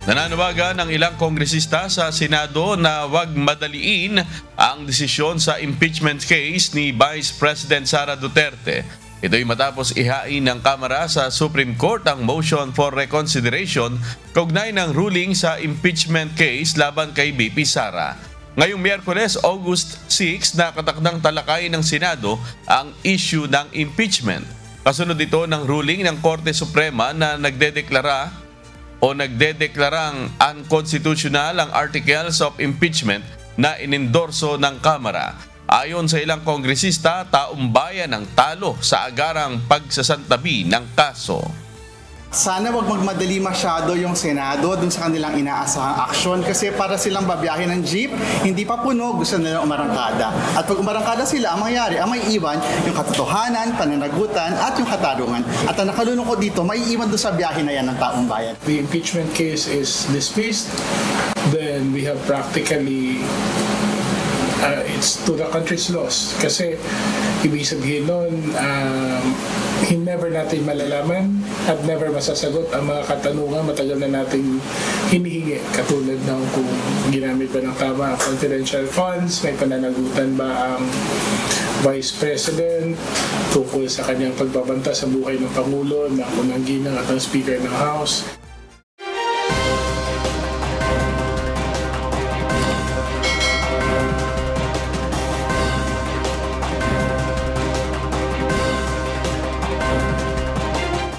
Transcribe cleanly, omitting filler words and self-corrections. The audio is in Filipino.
Nananawagan ng ilang kongresista sa Senado na huwag madaliin ang desisyon sa impeachment case ni Vice President Sara Duterte. Ito'y matapos ihain ng Kamara sa Supreme Court ang motion for reconsideration kaugnay ng ruling sa impeachment case laban kay VP Sara. Ngayong Miyerkules, August 6, nakatakdang talakay ng Senado ang issue ng impeachment. Kasunod ito ng ruling ng Korte Suprema na nagdedeklarang unconstitutional ang articles of impeachment na inendorso ng Kamara. Ayon sa ilang kongresista, taong bayan ang talo sa agarang pagsasantabi ng kaso. Sana wag magmadali masyado yung Senado dun sa kanilang inaasahang aksyon kasi para silang babiyahe ng jeep, hindi pa puno, gusto nila umarangkada. At pag umarangkada sila, ang mangyayari, ang may iwan yung katotohanan, pananagutan at yung katarungan. At ang nakalulungkot dito, may iwan doon sa biyahe na yan ng taong bayan. The impeachment case is dismissed, then we have practically it's to the country's loss. Kasi ibig sabihin nun, never natin malalaman at never masasagot ang mga katanungan matagal na nating hinihingi. Katulad ng kung ginamit ba ng tama ang confidential funds, may pananagutan ba ang Vice President tungkol sa kanyang pagbabanta sa buhay ng Pangulo, ng unang ginang at ng Speaker ng House.